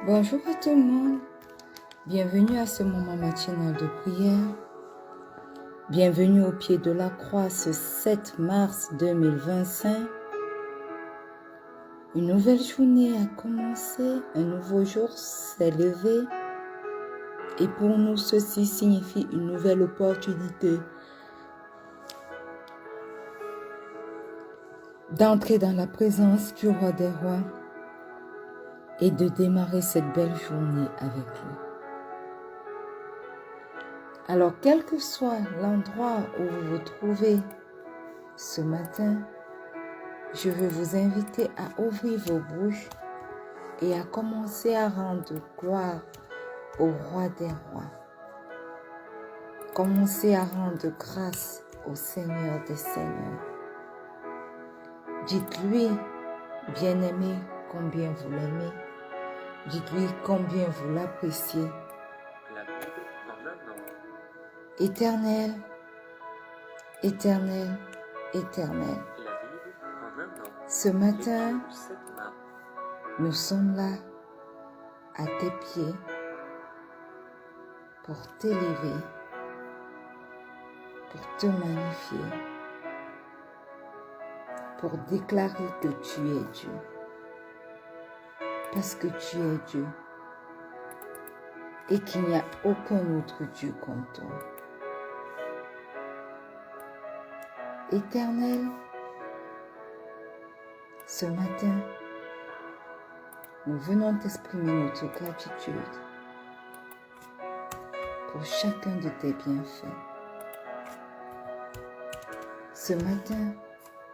Bonjour à tout le monde, bienvenue à ce moment matinal de prière, bienvenue au pied de la croix ce 7 mars 2025. Une nouvelle journée a commencé, un nouveau jour s'est levé et pour nous ceci signifie une nouvelle opportunité d'entrer dans la présence du roi des rois et de démarrer cette belle journée avec lui. Alors, quel que soit l'endroit où vous vous trouvez ce matin, je veux vous inviter à ouvrir vos bouches et à commencer à rendre gloire au roi des rois. Commencez à rendre grâce au Seigneur des seigneurs. Dites-lui, bien-aimé, combien vous l'aimez. Dites-lui combien vous l'appréciez. Éternel, éternel, éternel. Ce matin, nous sommes là à tes pieds pour t'élever, pour te magnifier, pour déclarer que tu es Dieu. Parce que tu es Dieu et qu'il n'y a aucun autre Dieu comme toi. Éternel, ce matin, nous venons t'exprimer notre gratitude pour chacun de tes bienfaits. Ce matin,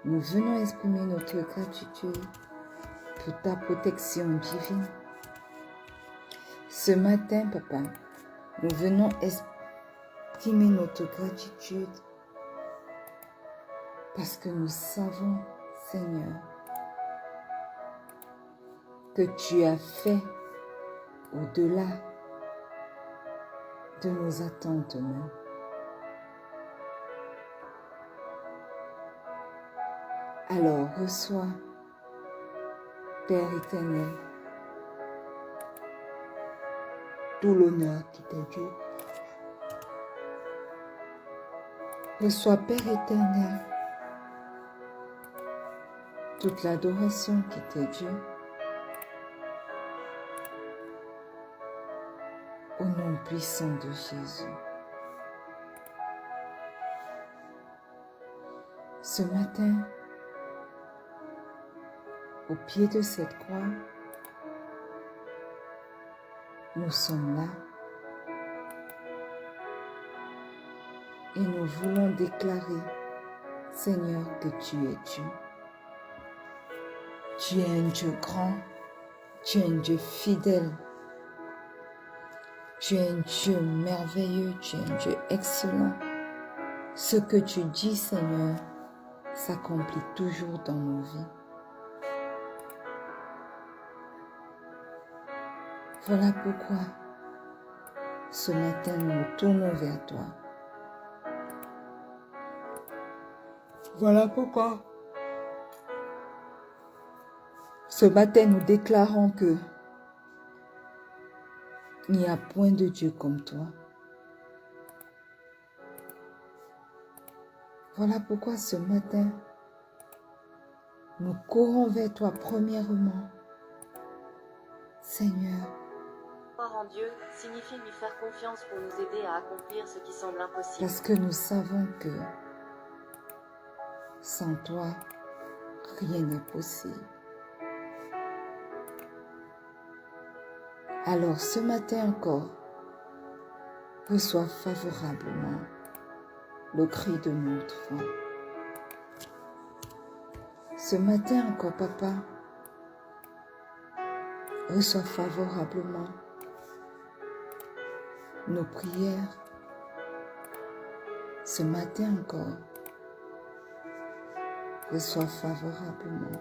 nous venons exprimer notre gratitude pour ta protection divine. Ce matin, Papa, nous venons exprimer notre gratitude parce que nous savons, Seigneur, que tu as fait au-delà de nos attentes même. Alors reçois, Père éternel, tout l'honneur qui t'est dû. Reçois, Père éternel, toute l'adoration qui t'est due. Au nom puissant de Jésus. Ce matin, au pied de cette croix, nous sommes là et nous voulons déclarer, Seigneur, que tu es Dieu. Tu es un Dieu grand, tu es un Dieu fidèle, tu es un Dieu merveilleux, tu es un Dieu excellent. Ce que tu dis, Seigneur, s'accomplit toujours dans nos vies. Voilà pourquoi, ce matin, nous nous tournons vers toi. Voilà pourquoi, ce matin, nous déclarons que il n'y a point de Dieu comme toi. Voilà pourquoi ce matin, nous courons vers toi premièrement. Seigneur, Croire en Dieu signifie lui faire confiance pour nous aider à accomplir ce qui semble impossible. parce que nous savons que sans toi, rien n'est possible. Alors ce matin encore, reçois favorablement le cri de notre foi. Ce matin encore, Papa, reçois favorablement nos prières. Ce matin encore, reçois favorablement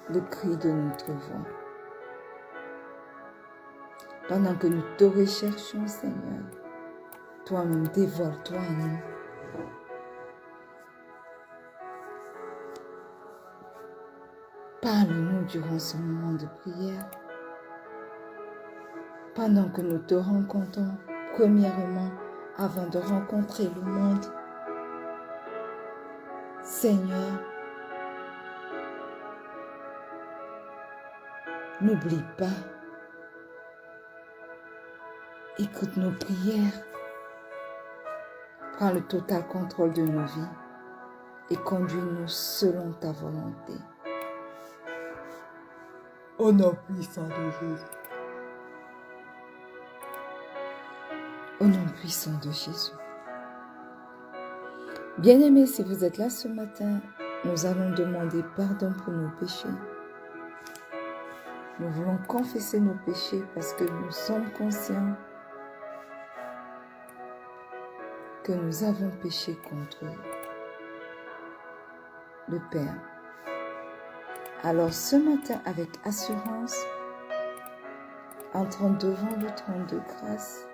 le cri de notre voix. Pendant que nous te recherchons, Seigneur, toi-même dévoile-toi à nous. Parle-nous durant ce moment de prière. Pendant que nous te rencontrons, premièrement, avant de rencontrer le monde. Seigneur, n'oublie pas. Écoute nos prières. Prends le total contrôle de nos vies et conduis-nous selon ta volonté. Au nom puissant de Jésus. Au nom puissant de Jésus. Bien-aimés, si vous êtes là ce matin, nous allons demander pardon pour nos péchés. Nous voulons confesser nos péchés parce que nous sommes conscients que nous avons péché contre le Père. Alors ce matin, avec assurance, entrons devant le trône de grâce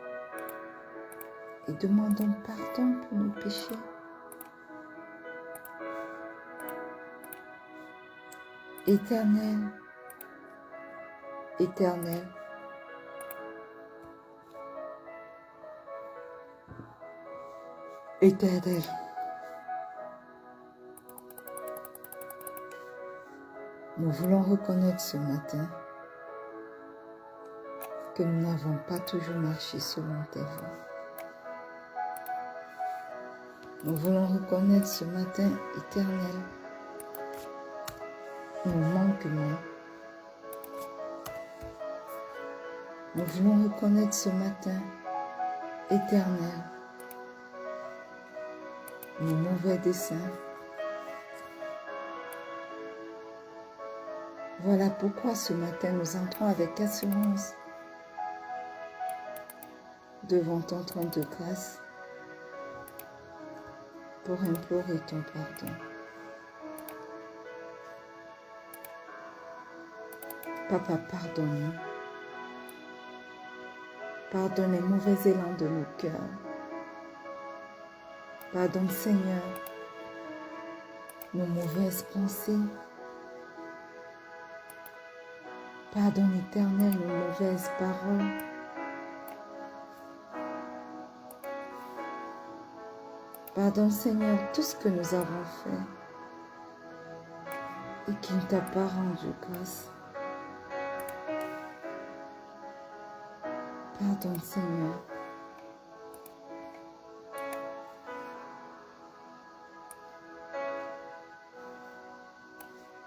et demandons pardon pour nos péchés. Éternel, Éternel, Éternel, nous voulons reconnaître ce matin que nous n'avons pas toujours marché selon tes voies. Nous voulons reconnaître ce matin, Éternel, nos manquements. Nous voulons reconnaître ce matin, Éternel, nos mauvais desseins. Voilà pourquoi ce matin nous entrons avec assurance devant ton trône de grâce pour implorer ton pardon. Papa, pardonne-nous. Pardonne les mauvais élans de nos cœurs. Pardonne, Seigneur, nos mauvaises pensées. Pardonne, Éternel, nos mauvaises paroles. Pardonne, Seigneur, tout ce que nous avons fait et qui ne t'a pas rendu grâce. Pardonne, Seigneur.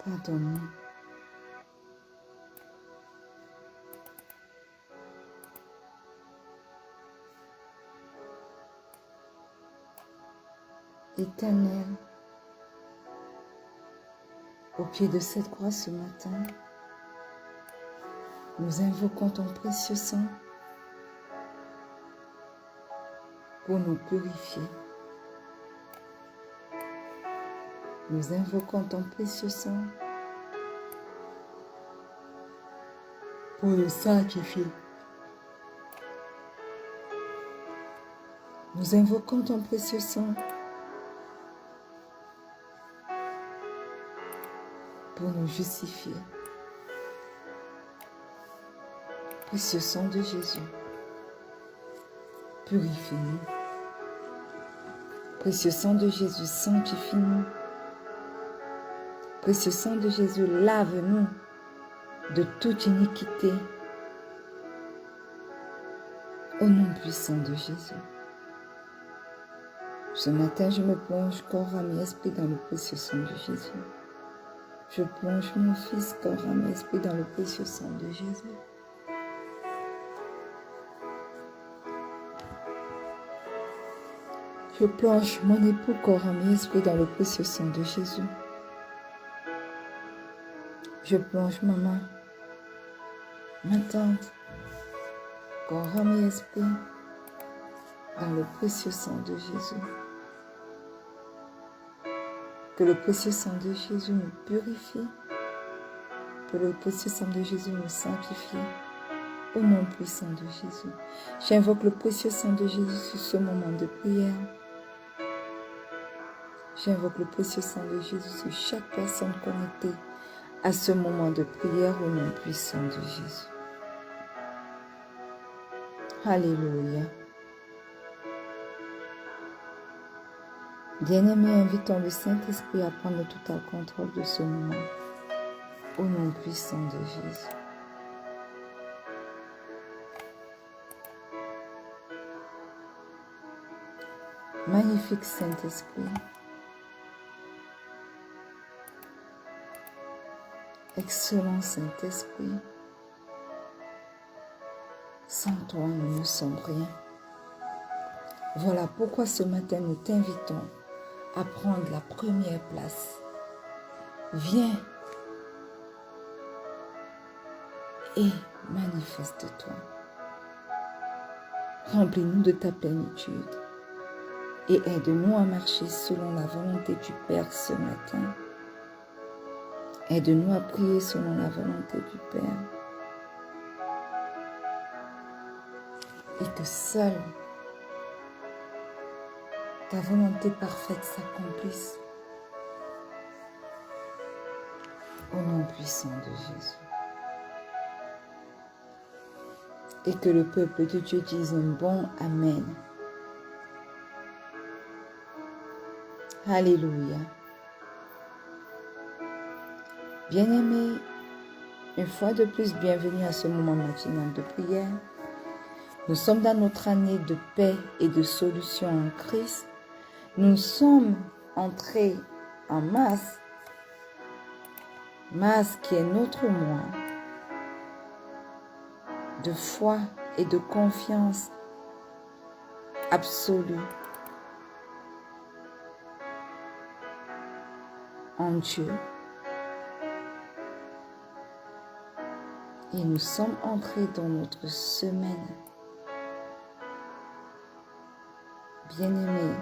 Pardonne-nous. Éternel, au pied de cette croix ce matin, nous invoquons ton précieux sang pour nous purifier. Nous invoquons ton précieux sang pour nous sanctifier. Nous invoquons ton précieux sang pour nous justifier. Précieux sang de Jésus, purifie-nous. Précieux sang de Jésus, sanctifie-nous. Précieux sang de Jésus, lave-nous de toute iniquité. Au nom puissant de Jésus. Ce matin, je me plonge corps, âme et esprit dans le précieux sang de Jésus. Je plonge mon Fils, corps, âme et esprit dans le précieux sang de Jésus. Je plonge mon époux, corps, âme et esprit dans le précieux sang de Jésus. Je plonge maman, ma tante, corps, âme et esprit dans le précieux sang de Jésus. Que le précieux sang de Jésus nous purifie. Que le précieux sang de Jésus nous sanctifie. Au nom puissant de Jésus. J'invoque le précieux sang de Jésus sur ce moment de prière. J'invoque le précieux sang de Jésus sur chaque personne connectée à ce moment de prière au nom puissant de Jésus. Alléluia. Bien-aimés, invitons le Saint-Esprit à prendre le total contrôle de ce moment au nom puissant de Jésus. Magnifique Saint-Esprit, excellent Saint-Esprit, sans toi nous ne sommes rien. Voilà pourquoi ce matin nous t'invitons à prendre la première place. Viens et manifeste-toi. Remplis-nous de ta plénitude et aide-nous à marcher selon la volonté du Père ce matin. Aide-nous à prier selon la volonté du Père. Et que seule ta volonté parfaite s'accomplisse. Au nom puissant de Jésus. Et que le peuple de Dieu dise un bon Amen. Alléluia. Bien-aimés, une fois de plus, bienvenue à ce moment matinal de prière. Nous sommes dans notre année de paix et de solution en Christ. Nous sommes entrés en mars qui est notre mois de foi et de confiance absolue en Dieu. Et nous sommes entrés dans notre semaine, bien-aimée,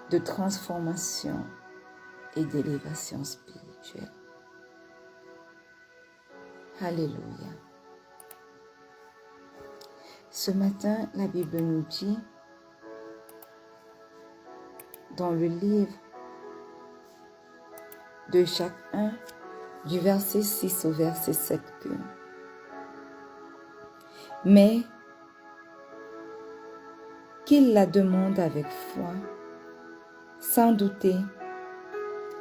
de transformation et d'élévation spirituelle. Alléluia. Ce matin, la Bible nous dit, dans le livre de Jacques 1, du verset 6 au verset 7, que mais qu'il la demande avec foi, sans douter,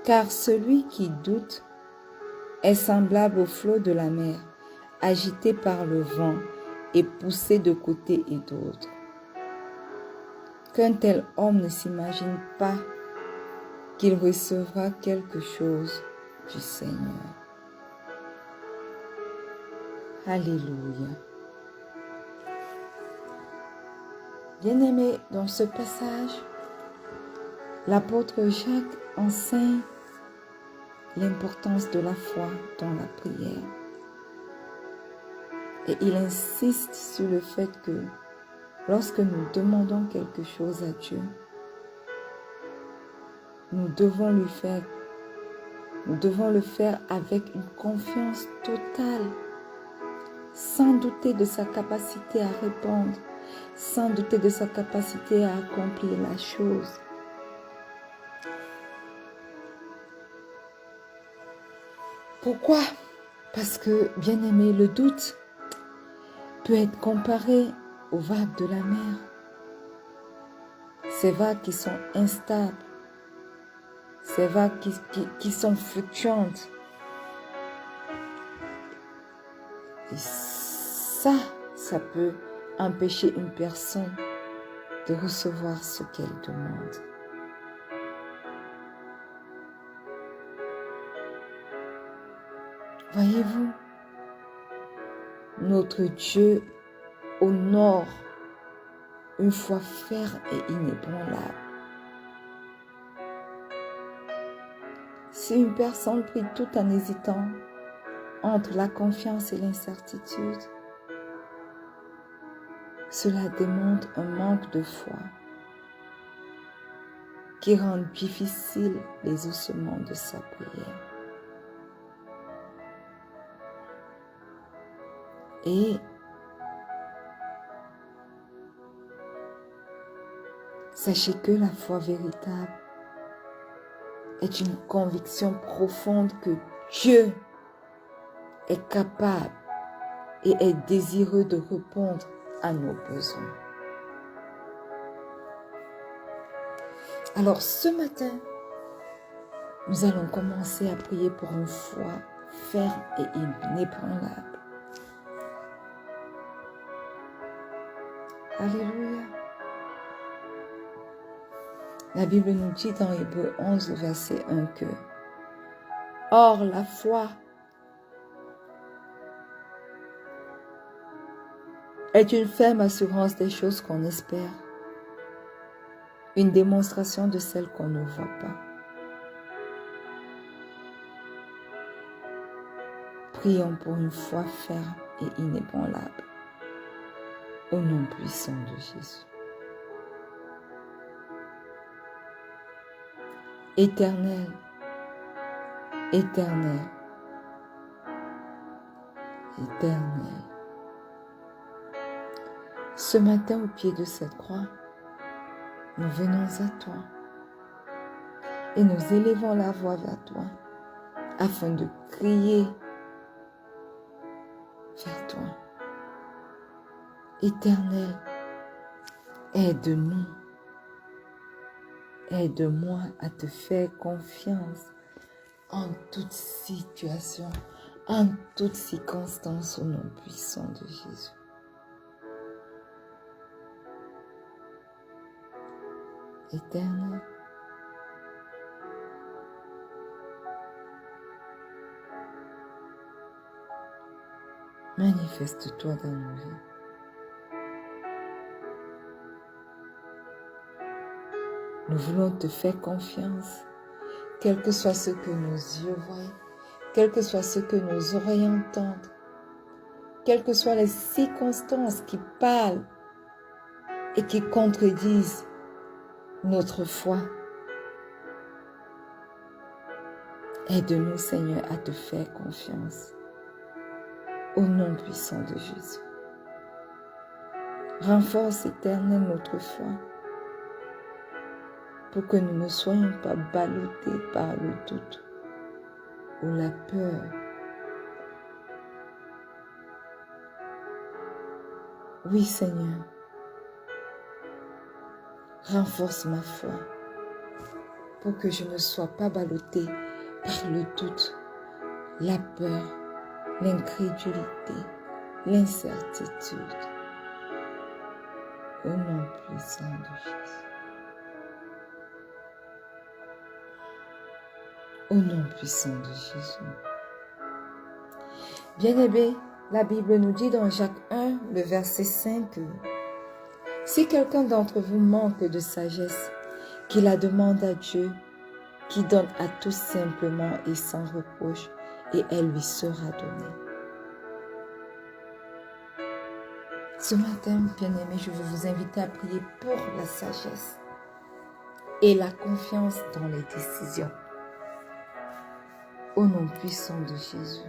car celui qui doute est semblable au flot de la mer, agité par le vent et poussé de côté et d'autre. Qu'un tel homme ne s'imagine pas qu'il recevra quelque chose du Seigneur. Alléluia. Bien-aimés, dans ce passage, l'apôtre Jacques enseigne l'importance de la foi dans la prière. Et il insiste sur le fait que lorsque nous demandons quelque chose à Dieu, nous devons le faire avec une confiance totale, sans douter de sa capacité à répondre, sans douter de sa capacité à accomplir la chose. Pourquoi? Parce que, bien-aimé, le doute peut être comparé aux vagues de la mer. Ces vagues qui sont instables, ces vagues qui sont fluctuantes. Et ça peut empêcher une personne de recevoir ce qu'elle demande. Voyez-vous, notre Dieu honore une foi ferme et inébranlable. Si une personne prie tout en hésitant entre la confiance et l'incertitude, cela démontre un manque de foi. qui rendent difficile les ossements de sa prière. Et sachez que la foi véritable est une conviction profonde que Dieu est capable et est désireux de répondre à nos besoins. Alors ce matin, nous allons commencer à prier pour une foi ferme et inébranlable. Alléluia. La Bible nous dit dans Hébreux 11, verset 1 que « Or la foi est une ferme assurance des choses qu'on espère, une démonstration de celles qu'on ne voit pas. » Prions pour une foi ferme et inébranlable, au nom puissant de Jésus. Éternel, éternel, éternel. Ce matin, au pied de cette croix, nous venons à toi et nous élevons la voix vers toi afin de crier vers toi. Éternel, aide-nous. Aide-moi à te faire confiance en toute situation, en toute circonstance au nom puissant de Jésus. Éternel, manifeste-toi dans nos vies. Nous voulons te faire confiance, quel que soit ce que nos yeux voient, quel que soit ce que nos oreilles entendent, quelles que soient les circonstances qui parlent et qui contredisent notre foi. Aide-nous, Seigneur, à te faire confiance. Au nom puissant de Jésus. Renforce, Éternel, notre foi, pour que nous ne soyons pas ballottés par le doute ou la peur. Oui, Seigneur, renforce ma foi pour que je ne sois pas ballotté par le doute, la peur, l'incrédulité, l'incertitude. Au nom puissant de Jésus. Au nom puissant de Jésus. Bien-aimés, la Bible nous dit dans Jacques 1, le verset 5, que si quelqu'un d'entre vous manque de sagesse, qu'il la demande à Dieu, qui donne à tous simplement et sans reproche, et elle lui sera donnée. Ce matin, bien-aimés, je veux vous inviter à prier pour la sagesse et la confiance dans les décisions. Au nom puissant de Jésus.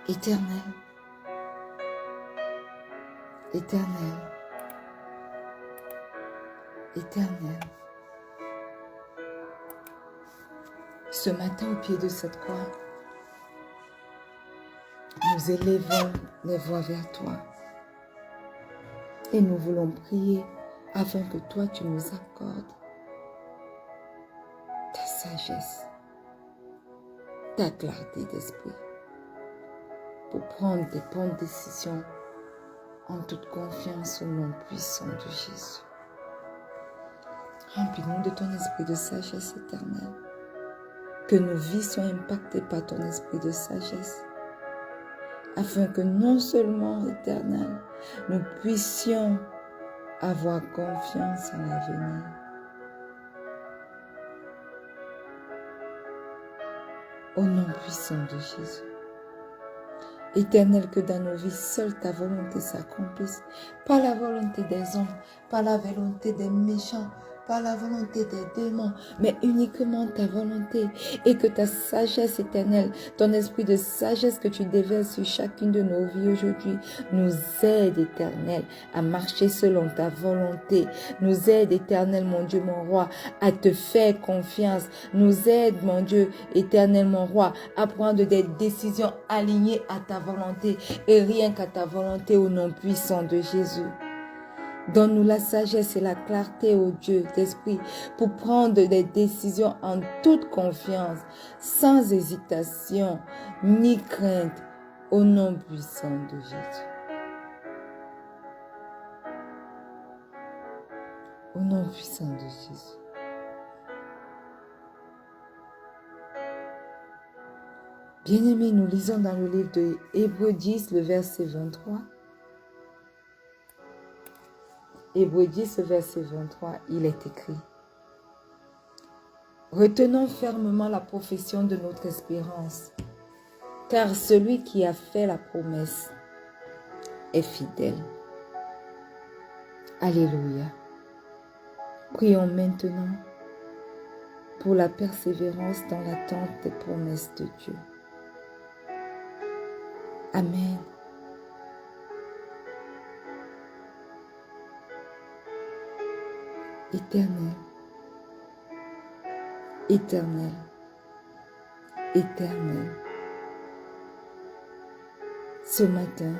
Éternel, éternel, éternel. Ce matin, au pied de cette croix, nous élevons les voix vers toi et nous voulons prier afin que toi, tu nous accordes ta sagesse, ta clarté d'esprit pour prendre des bonnes décisions en toute confiance au nom puissant de Jésus. Remplis-nous de ton esprit de sagesse éternelle, que nos vies soient impactées par ton esprit de sagesse, afin que non seulement, Éternel, nous puissions avoir confiance en l'avenir. Au nom puissant de Jésus. Éternel, que dans nos vies, seule ta volonté s'accomplisse. Pas la volonté des hommes, pas la volonté des méchants, pas la volonté des démons, mais uniquement ta volonté. Et que ta sagesse éternelle, ton esprit de sagesse que tu déverses sur chacune de nos vies aujourd'hui, nous aide, éternel, à marcher selon ta volonté. Nous aide, éternel, mon Dieu, mon roi, à te faire confiance. Nous aide, mon Dieu, éternel, mon roi, à prendre des décisions alignées à ta volonté et rien qu'à ta volonté au nom puissant de Jésus. Donne-nous la sagesse et la clarté, ô Dieu d'esprit, pour prendre des décisions en toute confiance, sans hésitation ni crainte, au nom puissant de Jésus. Au nom puissant de Jésus. Bien-aimés, nous lisons dans le livre de Hébreux 10, le verset 23. Hébreux 10, le verset 23, il est écrit: retenons fermement la profession de notre espérance, car celui qui a fait la promesse est fidèle. Alléluia. Prions maintenant pour la persévérance dans l'attente des promesses de Dieu. Amen. Éternel, éternel, éternel, ce matin,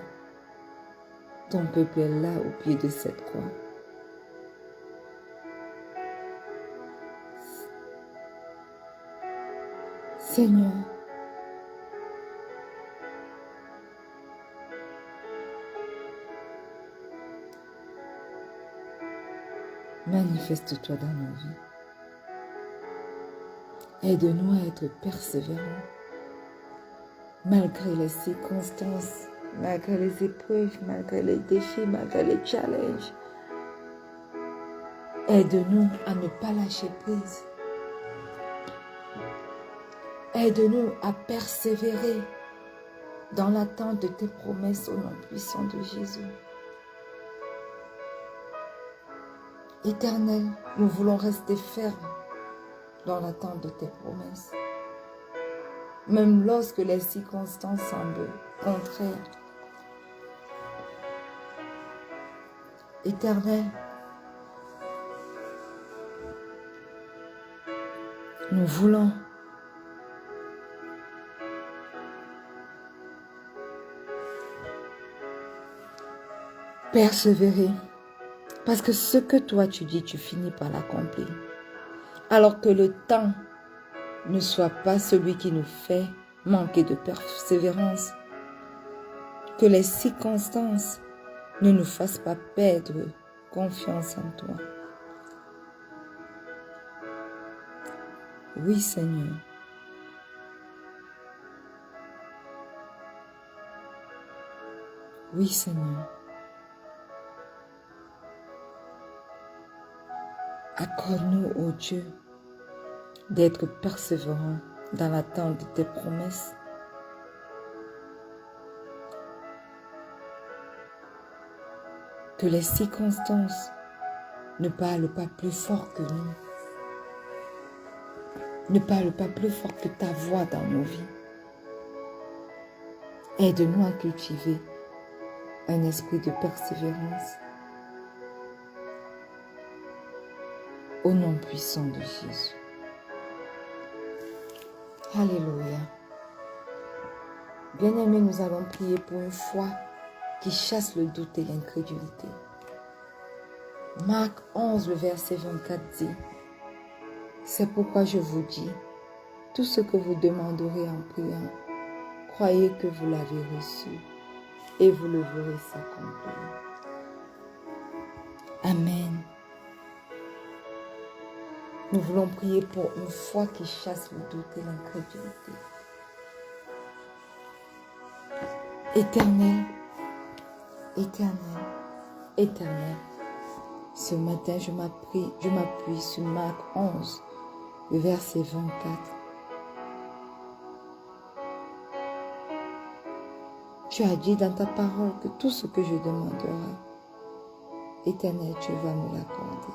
ton peuple est là au pied de cette croix. Seigneur, manifeste-toi dans nos vies. Aide-nous à être persévérants, malgré les circonstances, malgré les épreuves, malgré les défis, malgré les challenges. Aide-nous à ne pas lâcher prise. Aide-nous à persévérer dans l'attente de tes promesses au nom puissant de Jésus. Éternel, nous voulons rester fermes dans l'attente de tes promesses, même lorsque les circonstances semblent contraires. Éternel, nous voulons persévérer, parce que ce que toi tu dis, tu finis par l'accomplir. Alors que le temps ne soit pas celui qui nous fait manquer de persévérance, que les circonstances ne nous fassent pas perdre confiance en toi. Oui, Seigneur. Oui, Seigneur. Accorde-nous, ô Dieu, d'être persévérants dans l'attente de tes promesses. Que les circonstances ne parlent pas plus fort que nous. Ne parlent pas plus fort que ta voix dans nos vies. Aide-nous à cultiver un esprit de persévérance. Au nom puissant de Jésus. Alléluia. Bien-aimés, nous allons prier pour une foi qui chasse le doute et l'incrédulité. Marc 11, le verset 24 dit: c'est pourquoi je vous dis, tout ce que vous demanderez en priant, croyez que vous l'avez reçu et vous le verrez s'accomplir. Amen. Nous voulons prier pour une foi qui chasse le doute et l'incrédulité. Éternel, éternel, éternel, ce matin je m'appuie sur Marc 11, le verset 24. Tu as dit dans ta parole que tout ce que je demanderai, Éternel, tu vas me l'accorder.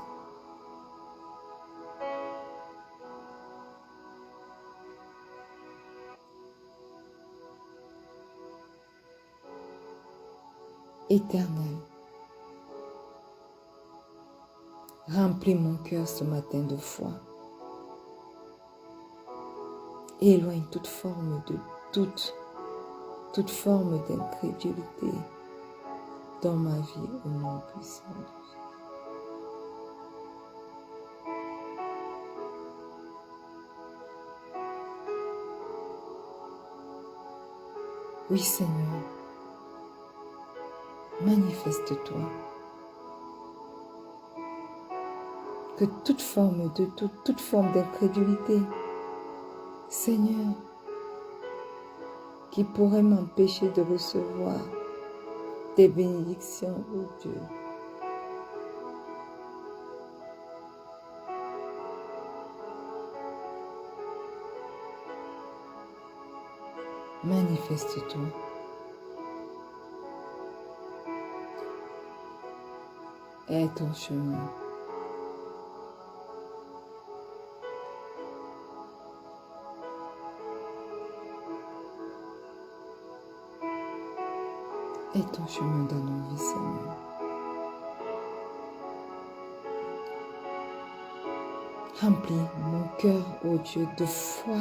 Éternel, remplis mon cœur ce matin de foi. Et éloigne toute forme de doute, toute forme d'incrédulité dans ma vie au nom puissant de Jésus. Oui Seigneur, manifeste-toi. Que toute forme de doute, toute forme d'incrédulité, Seigneur, qui pourrait m'empêcher de recevoir tes bénédictions, oh Dieu. Manifeste-toi. Aie ton chemin. Aie ton chemin dans nos vies, Seigneur. Remplis mon cœur, ô Dieu, de foi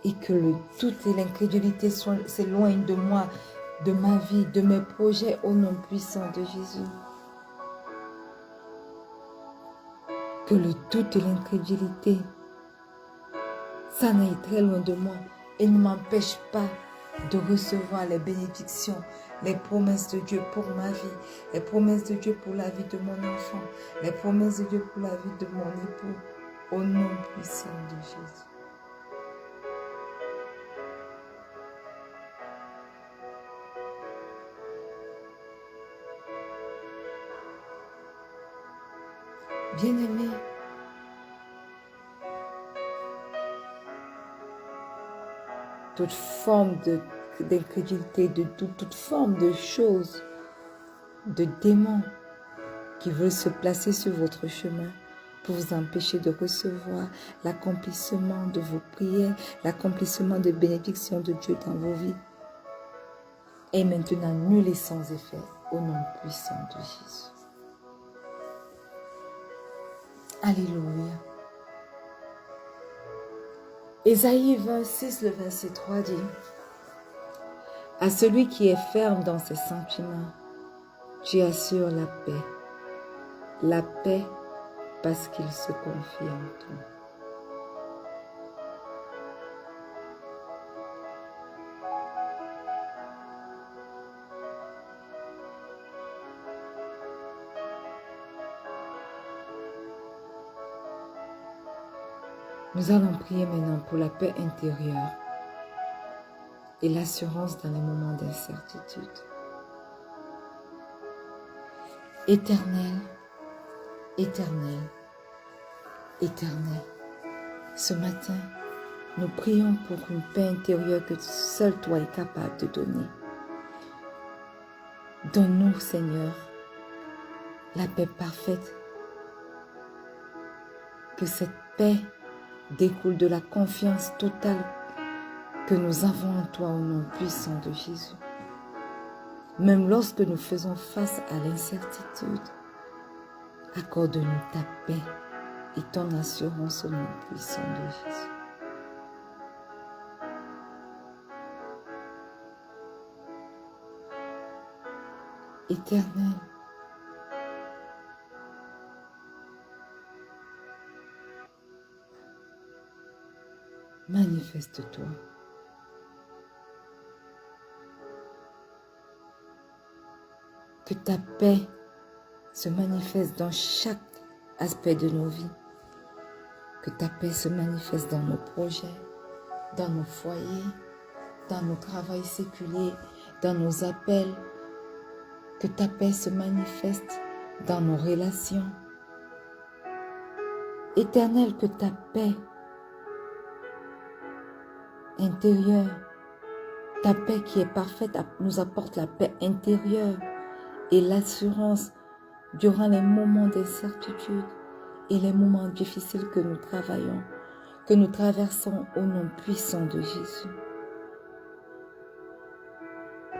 et que le doute et l'incrédulité s'éloignent de moi, de ma vie, de mes projets au nom puissant de Jésus. Que le doute et l'incrédulité s'en aillent très loin de moi et ne m'empêchent pas de recevoir les bénédictions, les promesses de Dieu pour ma vie, les promesses de Dieu pour la vie de mon enfant, les promesses de Dieu pour la vie de mon époux, au nom puissant de Jésus. Bien-aimé, toute forme d'incrédulité, de doute, toute forme de choses, de démons qui veulent se placer sur votre chemin pour vous empêcher de recevoir l'accomplissement de vos prières, l'accomplissement de bénédictions de Dieu dans vos vies, est maintenant nul et sans effet au nom puissant de Jésus. Alléluia. Ésaïe 26, le verset 3 dit: à celui qui est ferme dans ses sentiments, tu assures la paix parce qu'il se confie en toi. Nous allons prier maintenant pour la paix intérieure et l'assurance dans les moments d'incertitude. Éternel, éternel, éternel, ce matin, nous prions pour une paix intérieure que seul toi es capable de donner. Donne-nous, Seigneur, la paix parfaite. Que cette paix découle de la confiance totale que nous avons en toi au nom puissant de Jésus. Même lorsque nous faisons face à l'incertitude, accorde-nous ta paix et ton assurance au nom puissant de Jésus. Éternel, manifeste-toi. Que ta paix se manifeste dans chaque aspect de nos vies. Que ta paix se manifeste dans nos projets, dans nos foyers, dans nos travails séculiers, dans nos appels. Que ta paix se manifeste dans nos relations. Éternel, que ta paix intérieure Ta paix qui est parfaite nous apporte la paix intérieure et l'assurance durant les moments d'incertitude et les moments difficiles que nous travaillons, que nous traversons au nom puissant de Jésus.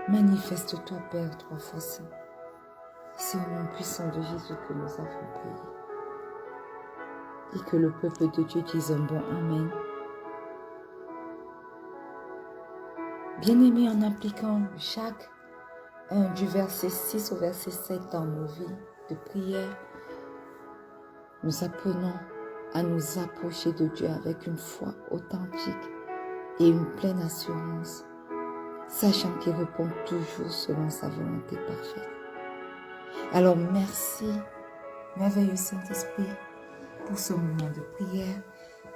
Manifeste-toi, Père, 3 fois saint. C'est au nom puissant de Jésus que nous avons prié. Et que le peuple de Dieu dise un bon Amen. Bien-aimés, en appliquant chaque du verset 6 au verset 7 dans nos vies de prière, nous apprenons à nous approcher de Dieu avec une foi authentique et une pleine assurance, sachant qu'il répond toujours selon sa volonté parfaite. Alors merci, merveilleux Saint-Esprit, pour ce moment de prière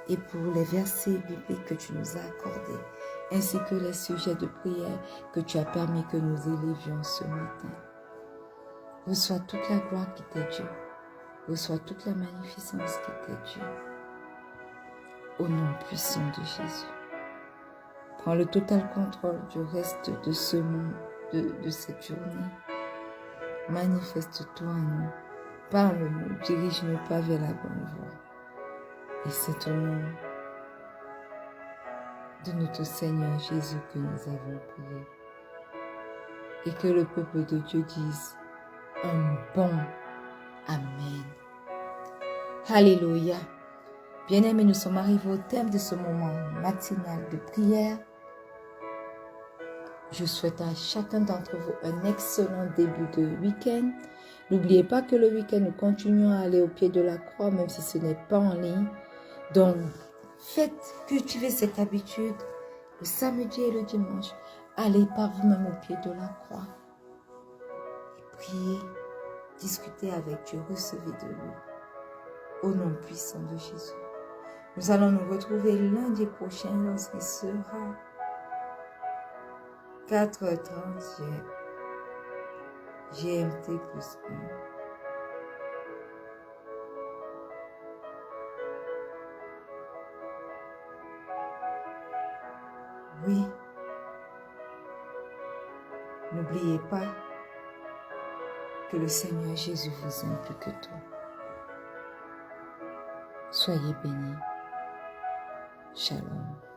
et pour les versets bibliques que tu nous as accordés, ainsi que les sujets de prière que tu as permis que nous élevions ce matin. Reçois toute la gloire qui t'est due. Reçois toute la magnificence qui t'est due. Au nom puissant de Jésus. Prends le total contrôle du reste de ce monde, de cette journée. Manifeste-toi en nous. Parle-nous, dirige-nous pas vers la bonne voie. Et c'est au nom de notre Seigneur Jésus que nous avons prié. Et que le peuple de Dieu dise un bon Amen. Alléluia. Bien-aimés, nous sommes arrivés au terme de ce moment matinal de prière. Je souhaite à chacun d'entre vous un excellent début de week-end. N'oubliez pas que le week-end, nous continuons à aller au pied de la croix, même si ce n'est pas en ligne. Donc, cultivez cette habitude le samedi et le dimanche. Allez par vous-même au pied de la croix. Et priez, discutez avec Dieu, recevez de lui. Au nom puissant de Jésus. Nous allons nous retrouver lundi prochain lorsqu'il sera 4h30 GMT plus 1. Oui, n'oubliez pas que le Seigneur Jésus vous aime plus que tout. Soyez bénis. Shalom.